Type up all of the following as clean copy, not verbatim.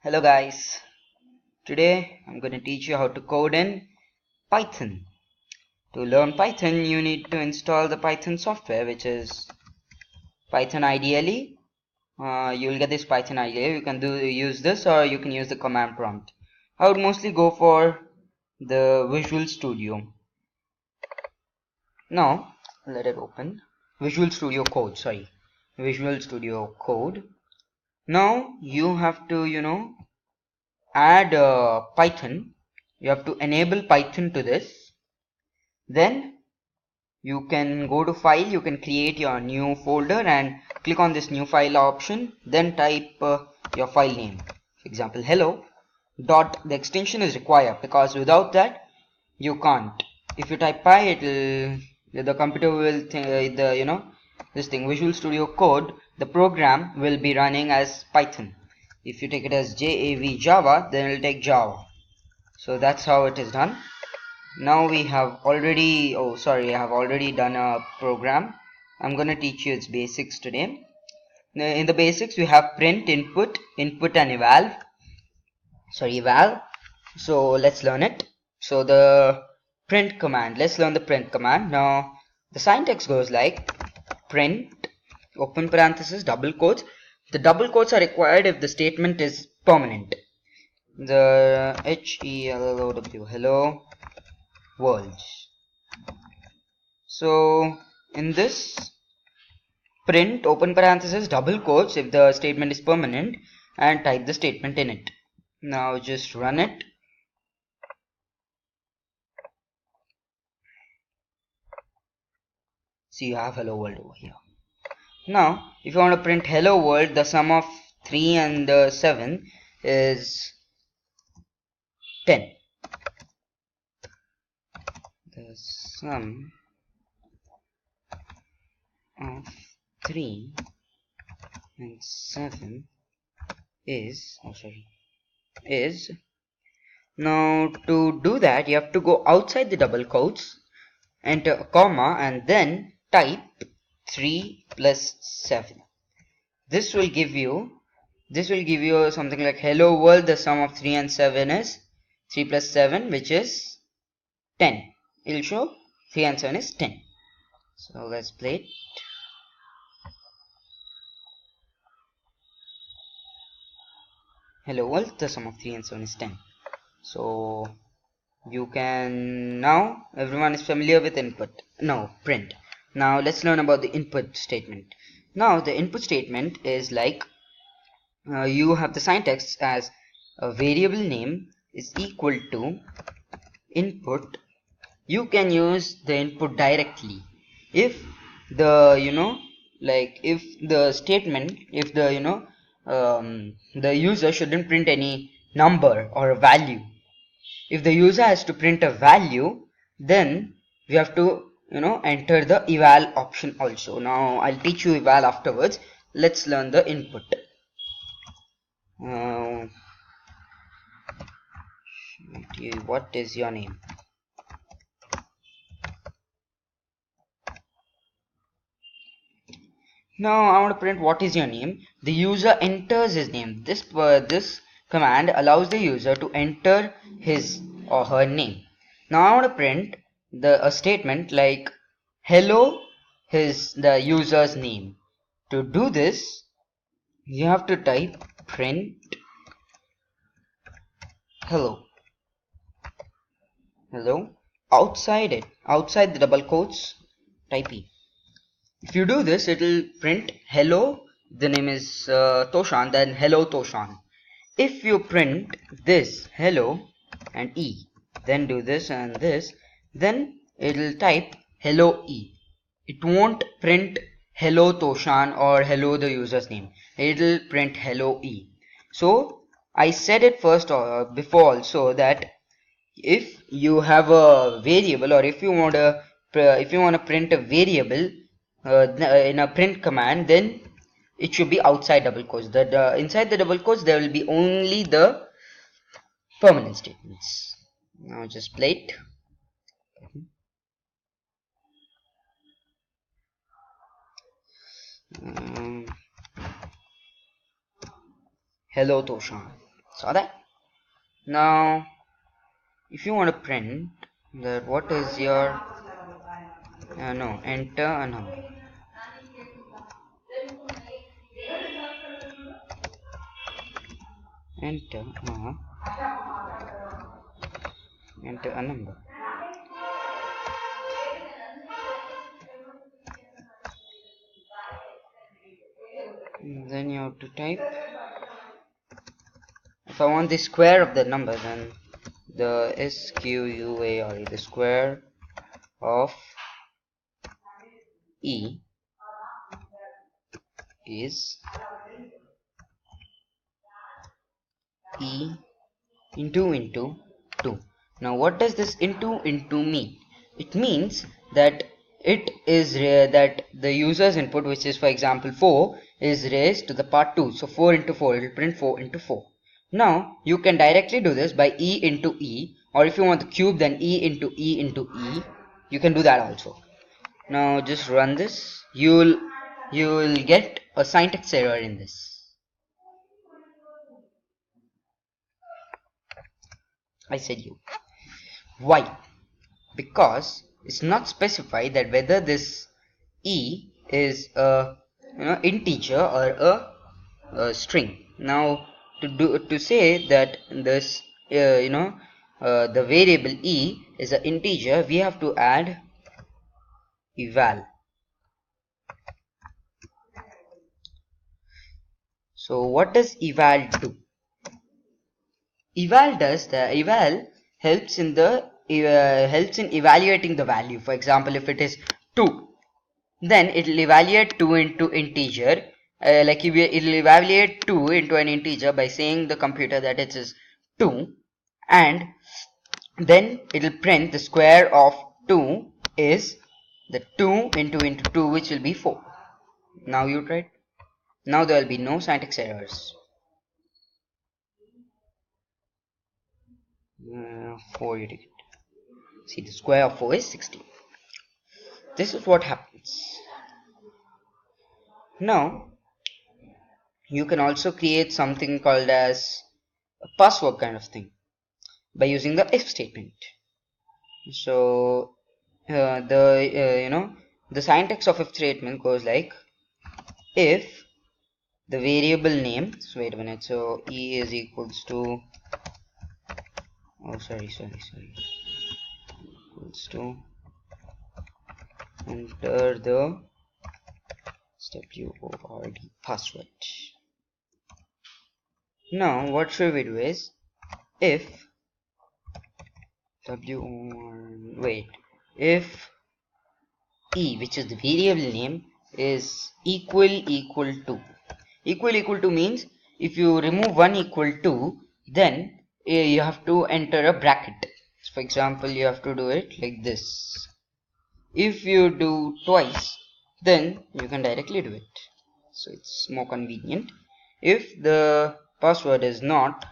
Hello guys, today I'm going to teach you how to code in Python. To learn Python you need to install the Python software, which is Python ideally. You'll get this Python ideally. You can use this or you can use the command prompt. I would mostly go for the Visual Studio. Now let it open. Visual Studio Code, sorry. Visual Studio Code. Now you have to add Python. You have to enable Python to this. Then you can go to file, you can create your new folder and click on this new file option. Then type your file name. For example, hello dot, the extension is required because without that you can't. If you type pi, the computer will this thing Visual Studio Code, the program will be running as Python. If you take it as JAV Java, then it will take Java. So that's how it is done. Now we have already I have already done a program. I'm gonna teach you its basics today. In the basics we have print, input and eval. So let's learn it. So the print command, let's learn the print command. Now the syntax goes like print open parenthesis double quotes. The double quotes are required if the statement is permanent. The hello world. So in this, print open parenthesis double quotes if the statement is permanent and type the statement in it. Now just run it. See, you have hello world over here. Now if you want to print hello world, the sum of 3 and 7 is 10. The sum of 3 and 7 is now to do that you have to go outside the double quotes, enter a comma and then type 3 plus 7. This will give you something like hello world, the sum of 3 and 7 is 3 plus 7, which is 10. It will show 3 and 7 is 10. So let's play it. Hello world, the sum of 3 and 7 is 10. So you can, now everyone is familiar with print. Now let's learn about the input statement. Now the input statement is like you have the syntax as a variable name is equal to input. You can use the input directly if the the user shouldn't print any number or a value. If the user has to print a value, then we have to enter the eval option also. Now I'll teach you eval afterwards. Let's learn the input. What is your name? Now I want to print what is your name. The user enters his name. This command allows the user to enter his or her name. Now I want to print a statement like hello the user's name. To do this, you have to type print hello outside the double quotes, type E. If you do this, it will print hello, the name is Toshan, then hello Toshan. If you print this hello and E, then do this and this, then it will type hello E. It won't print hello Toshan or hello the user's name. It will print hello E. So I said it first before also that if you have a variable, or if you want to print a variable in a print command, then it should be outside double quotes. Inside the double quotes there will be only the permanent statements. Now just play it. Hello Toshan. Saw that? Now if you want to print that what is your no, enter a number. Enter enter a number. Then you have to type, if I want the square of the number, then the SQUARE, the square of E is E into 2. Now what does this into mean? It means that it is that the user's input, which is for example 4, is raised to the power 2. So 4 into 4, it will print 4 into 4. Now you can directly do this by E into E, or if you want the cube, then E into E into E. You can do that also. Now just run this. You will get a syntax error in this. I said you. Why? Because it's not specified that whether this E is a integer or a string. Now to say that this the variable E is an integer, we have to add eval. So what does eval do? Eval helps in evaluating the value. For example, if it is 2, then it will evaluate 2 into integer. It will evaluate 2 into an integer by saying the computer that it is 2, and then it will print the square of 2 is the 2 into 2, which will be 4. Now you try it. Now there will be no syntax errors. 4 you get. See, the square of 4 is 16. This is what happens. Now you can also create something called as a password kind of thing by using the if statement. So the syntax of if statement goes like, if the variable name, so wait a minute, so E is equals to, equals to, enter the WORD password. Now what should we do is, if if E, which is the variable name, is equal to means if you remove one equal to, then you have to enter a bracket. For example, you have to do it like this. If you do twice, then you can directly do it, so it's more convenient. If the password is not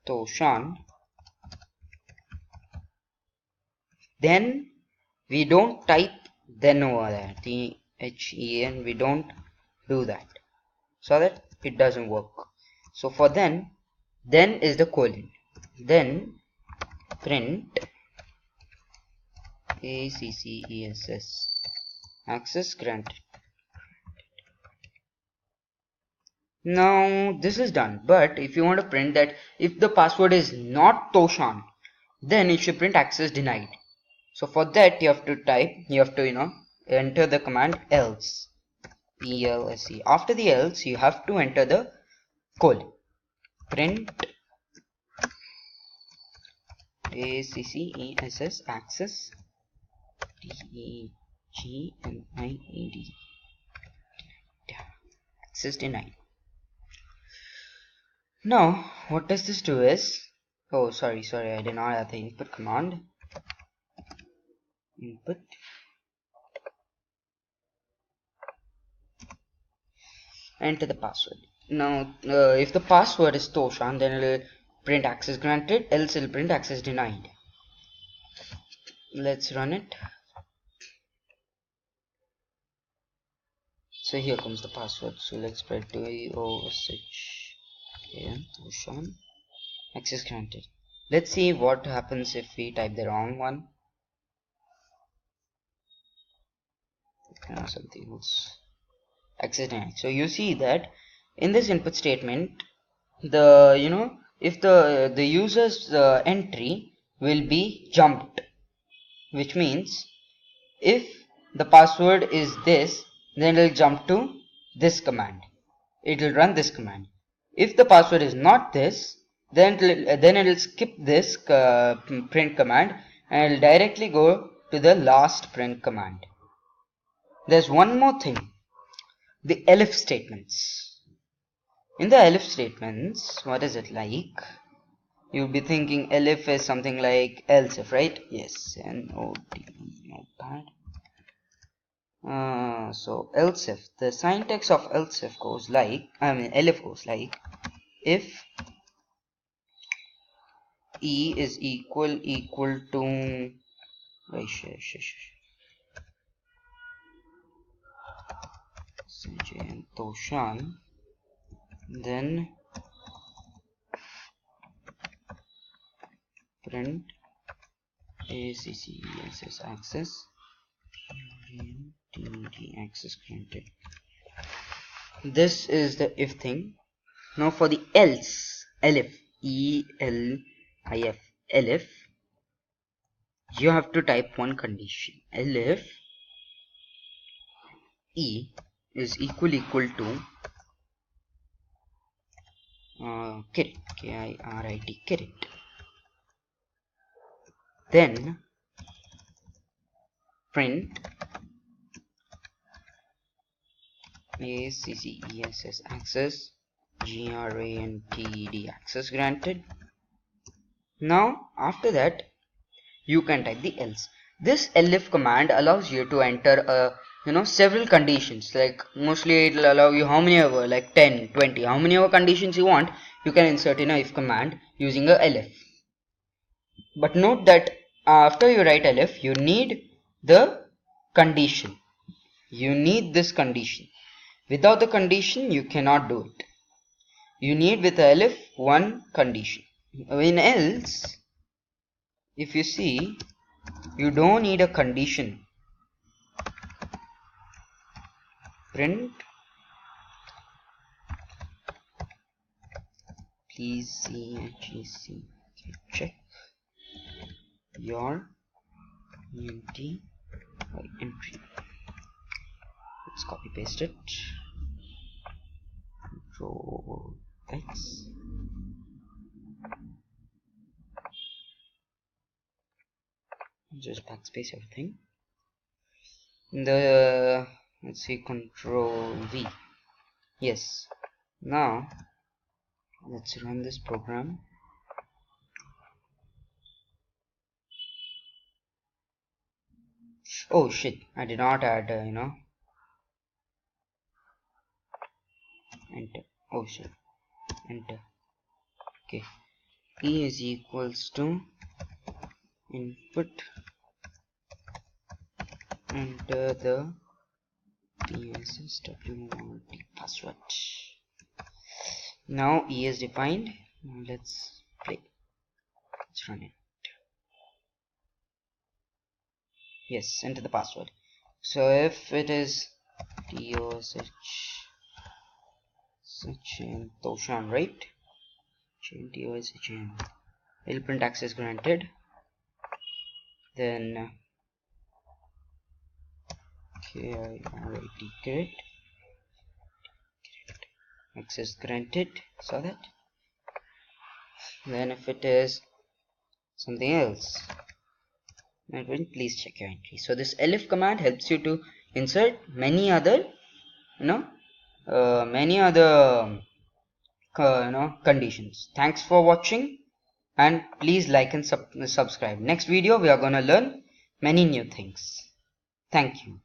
Toshan, then we don't type then over there, THEN, we don't do that, so that it doesn't work. So for then is the colon, then print ACCESS, access granted. Now this is done, but if you want to print that if the password is not Toshan, then it should print access denied. So for that you have to enter the command else, PLSE. After the else you have to enter the colon, print ACCESS, access DEGNIED, access denied. Now what does this do is, sorry, I did not have the input command. Input, enter the password. Now if the password is Toshan, then it will print access granted, else it will print access denied. Let's run it. So here comes the password. So let's spread to OSH and Toshan. Access granted. Let's see what happens if we type the wrong one. Something else. Access denied. So you see that in this input statement, the if the user's entry will be jumped, which means if the password is this, then it will jump to this command. It will run this command. If the password is not this, then it will skip this print command and it will directly go to the last print command. There's one more thing, the elif statements. In the elif statements, what is it like? You'll be thinking elif is something like else if, right? Yes, N-O-T, notepad. So else if, the syntax of else if goes like, elif goes like, if E is equal to, Toshan, then print access access access granted. This is the if thing. Now for the else, elif, E-L-I-F, elif, you have to type one condition. Elif E is equal to kirit, K-I-R-I-T, kirit. Then print access access granted access granted. Now after that you can type the else. This elif command allows you to enter several conditions, like mostly it will allow you how many ever, like 10, 20, how many ever conditions you want, you can insert in a if command using a elif. But note that after you write elif, you need the condition. You need this condition. Without the condition, you cannot do it. You need with elif one condition. In else, if you see, you don't need a condition. Print, please see check your entry. Let's copy paste it. Control X. Just backspace everything. Let's see, Control V. Yes. Now let's run this program. Oh shit! I did not add enter. Oh shit! Enter. Okay. E is equals to input. Enter the PSSWRT password. Now E is defined. Now let's play. Let's run it. Yes, enter the password. So if it is TOSH Toshan, right? TOSH, will print access granted. Then KIRIT, kirit, access granted. Saw that. Then if it is something else, please check your entry. So this elif command helps you to insert many other conditions. Thanks for watching, and please like and subscribe. Next video we are going to learn many new things. Thank you.